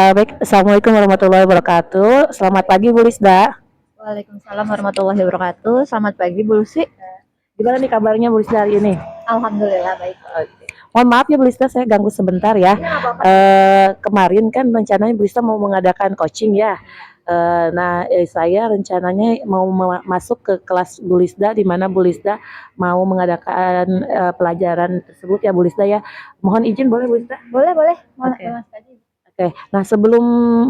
Baik, Assalamualaikum warahmatullahi wabarakatuh. Selamat pagi Bu Lisda. Waalaikumsalam warahmatullahi wabarakatuh. Selamat pagi Bu Lucy. Gimana nih kabarnya Bu Lisda hari ini? Alhamdulillah baik. Mohon maaf ya Bu Lisda, saya ganggu sebentar ya. Kemarin kan rencananya Bu Lisda mau mengadakan coaching ya. Saya rencananya mau masuk ke kelas Bu Lisda, di mana Bu Lisda mau mengadakan pelajaran tersebut ya Bu Lisda ya. Mohon izin boleh Bu Lisda? Boleh. Oke. Oke, nah sebelum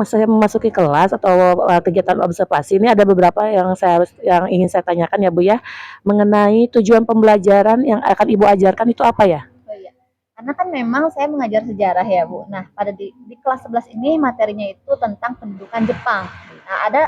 saya memasuki kelas atau kegiatan observasi ini ada beberapa yang ingin saya tanyakan ya Bu ya, mengenai tujuan pembelajaran yang akan Ibu ajarkan itu apa ya? Oh iya. Karena kan memang saya mengajar sejarah ya Bu. Nah pada di kelas 11 ini materinya itu tentang pendudukan Jepang. Nah ada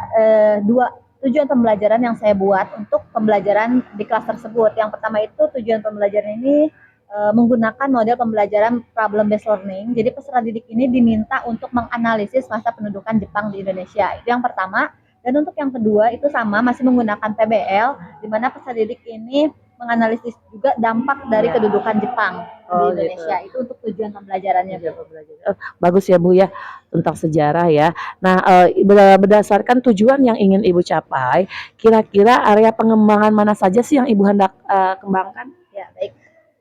dua tujuan pembelajaran yang saya buat untuk pembelajaran di kelas tersebut. Yang pertama itu tujuan pembelajaran ini menggunakan model pembelajaran problem based learning. Jadi peserta didik ini diminta untuk menganalisis masa pendudukan Jepang di Indonesia. Itu yang pertama. Dan untuk yang kedua itu sama masih menggunakan PBL, di mana peserta didik ini menganalisis juga dampak dari kedudukan Jepang di Indonesia. Gitu. Itu untuk tujuan pembelajarannya. Bagus ya Bu ya, tentang sejarah ya. Nah, berdasarkan tujuan yang ingin Ibu capai, kira-kira area pengembangan mana saja sih yang Ibu hendak kembangkan? Ya baik.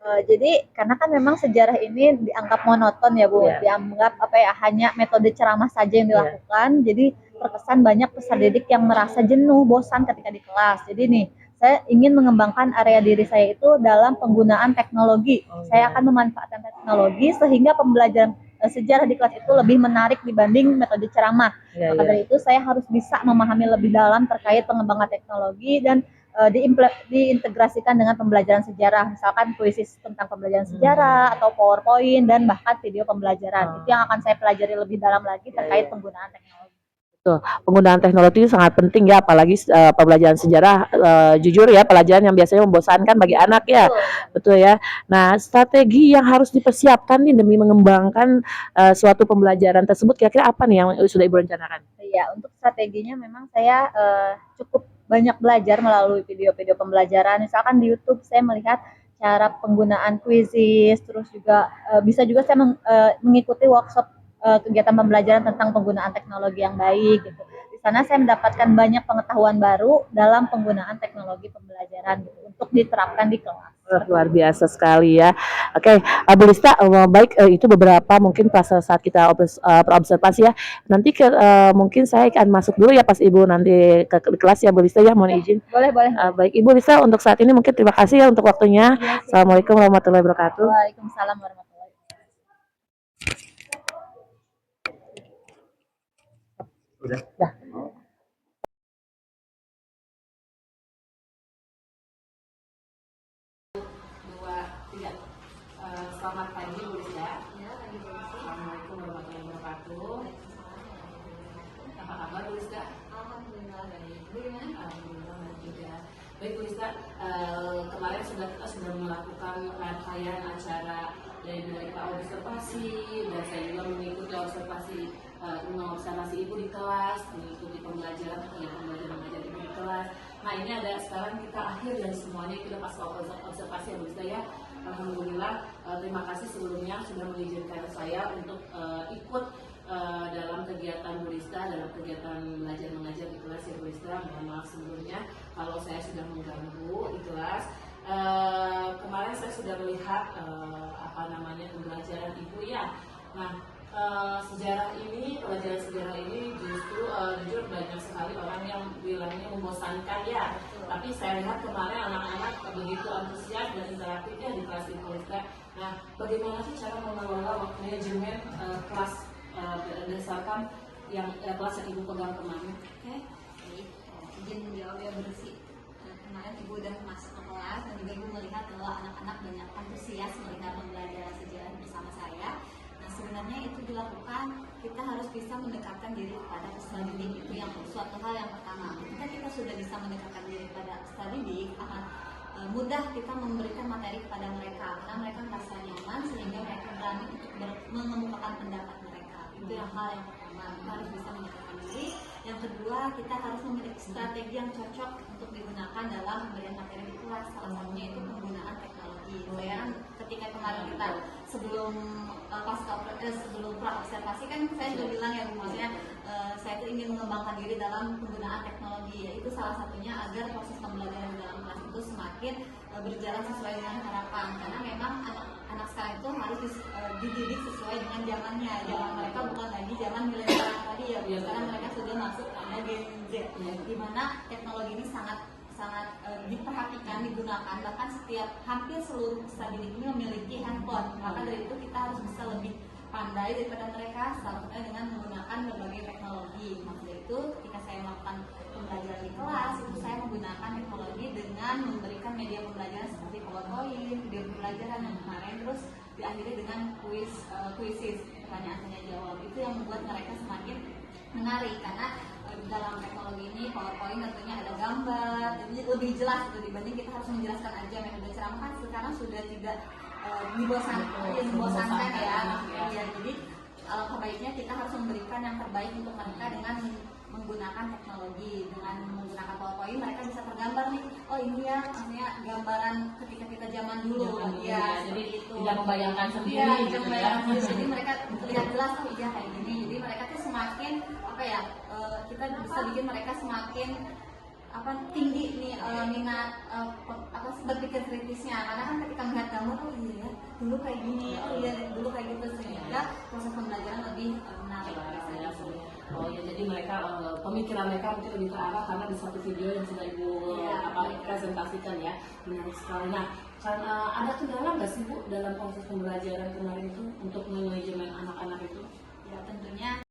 Jadi karena kan memang sejarah ini dianggap monoton ya Bu, dianggap hanya metode ceramah saja yang dilakukan. Jadi terkesan banyak peserta didik yang merasa jenuh, bosan ketika di kelas. Jadi nih, saya ingin mengembangkan area diri saya itu dalam penggunaan teknologi. Saya akan memanfaatkan teknologi sehingga pembelajaran sejarah di kelas itu lebih menarik dibanding metode ceramah. Maka dari itu saya harus bisa memahami lebih dalam terkait pengembangan teknologi dan diintegrasikan dengan pembelajaran sejarah, misalkan kuisis tentang pembelajaran sejarah atau PowerPoint dan bahkan video pembelajaran. Itu yang akan saya pelajari lebih dalam lagi terkait penggunaan teknologi. Betul. Penggunaan teknologi sangat penting ya, apalagi pembelajaran sejarah. Jujur ya, pelajaran yang biasanya membosankan bagi anak ya. Betul ya. Nah, strategi yang harus dipersiapkan nih demi mengembangkan suatu pembelajaran tersebut, kira-kira apa nih yang sudah Ibu rencanakan? Iya, untuk strateginya memang saya cukup banyak belajar melalui video-video pembelajaran. Misalkan di YouTube saya melihat cara penggunaan kuisis, terus juga bisa juga saya mengikuti workshop kegiatan pembelajaran tentang penggunaan teknologi yang baik gitu. Di sana saya mendapatkan banyak pengetahuan baru dalam penggunaan teknologi pembelajaran gitu, untuk diterapkan di kelas. Luar biasa sekali ya. Oke, Bu Lista, baik, itu beberapa mungkin pas saat kita observasi ya. Nanti mungkin saya akan masuk dulu ya pas Ibu nanti ke kelas ya Bu Lista ya, mohon izin. Boleh. Baik Ibu Lista, untuk saat ini mungkin terima kasih ya untuk waktunya. Assalamualaikum warahmatullahi wabarakatuh. Waalaikumsalam warahmatullahi wabarakatuh. Udah. Selamat pagi Bu Lista. Assalamualaikum warahmatullahi wabarakatuh. Apa kabar Bu Lista? Alhamdulillah baik. Alhamdulillah baik juga. Baik Bu Lista, kemarin kita sudah melakukan rangkaian acara dari Pak observasi, dan saya juga mengikuti observasi Ibu di kelas, mengikuti pembelajaran mengajar Ibu di kelas. Nah ini ada sekarang kita akhir dari semuanya, kita pas observasi ya Bu Lista ya. Alhamdulillah, terima kasih sebelumnya sudah mengizinkan saya untuk ikut dalam kegiatan Bu Lista, dalam kegiatan belajar mengajar di kelas ya Bu Lista. Mohon maaf sebelumnya kalau saya sudah mengganggu di kelas. Kemarin saya sudah melihat pembelajaran Ibu ya. Nah, pelajaran sejarah ini justru jujur banyak sekali orang yang bilangnya membosankan ya. Tapi saya lihat kemarin anak-anak begitu antusias dan interaktifnya di kelas Ibu Lista. Nah, bagaimana sih cara mengelola manajemen kelas berdasarkan kelas yang Ibu pegang kemarin? Oke, baik. Izin menjawab ya bersih. Kemarin Ibu udah masuk ke kelas dan juga Ibu melihat bahwa anak-anak banyak antusias melihat pembelajaran sejarah bersama saya. Nah, sebenarnya itu dilakukan, kita harus bisa mendekatkan diri kepada peserta didik, itu yang suatu hal yang pertama. Ketika kita sudah bisa mendekatkan diri kepada peserta didik, akan mudah kita memberikan materi kepada mereka karena mereka merasa nyaman sehingga mereka berani untuk mengemukakan pendapat mereka. Itu yang hal yang pertama, kita harus bisa mendekatkan diri. Yang kedua, kita harus memiliki strategi yang cocok untuk digunakan dalam pemberian materi di kelas. Salah satunya itu penggunaan teknologi. Saya ketika kemarin kita sebelum sebelum pra observasi kan saya sudah bilang ya Bu, maksudnya saya tuh ingin mengembangkan diri dalam penggunaan teknologi, yaitu salah satunya agar proses pembelajaran dalam kelas itu semakin berjalan sesuai dengan harapan, karena memang anak sekarang itu harus dididik sesuai dengan zamannya. Zaman mereka bukan lagi zaman milenial tadi ya, sekarang mereka sudah masuk ke Gen Z, di mana teknologi ini sangat diperhatikan, digunakan, bahkan hampir seluruh peserta didik ini memiliki handphone. Maka dari itu kita harus bisa lebih pandai daripada mereka, salah satunya dengan menggunakan berbagai teknologi. Maka dari itu ketika saya melakukan pembelajaran di kelas, itu saya menggunakan teknologi dengan memberikan media pembelajaran seperti PowerPoint, video pembelajaran yang kemarin, terus diakhiri dengan quizzes, pertanyaan tanya jawab. Itu yang membuat mereka semakin menarik, karena dalam teknologi ini PowerPoint tentunya ada gambar, jadi lebih jelas gitu dibanding kita harus menjelaskan aja. Metode ceramah kan sekarang sudah tidak membosankan ya. Jadi alangkah baiknya kita harus memberikan yang terbaik untuk mereka dengan menggunakan teknologi. Dengan menggunakan PowerPoint mereka bisa tergambar nih, oh ini ya maksudnya gambaran ketika kita zaman dulu jadi itu tidak membayangkan sendiri tidak membayangkan sendiri, jadi mereka terlihat jelas, oh iya kayak gini. Jadi mereka tuh semakin kita bisa bikin mereka semakin tinggi nih minat berpikir kritisnya, karena kan ketika melihat gambar, oh iya ya dulu kayak gini, oh iya dulu kayak gitu, sehingga proses pembelajaran lebih menarik. Oh ya, jadi mereka pemikiran mereka mungkin lebih terarah karena di satu video yang sudah Ibu presentasikan ya, menarik sekali. Nah, ada kendala nggak sih Bu dalam proses pembelajaran kemarin itu untuk manajemen anak-anak itu? Ya tentunya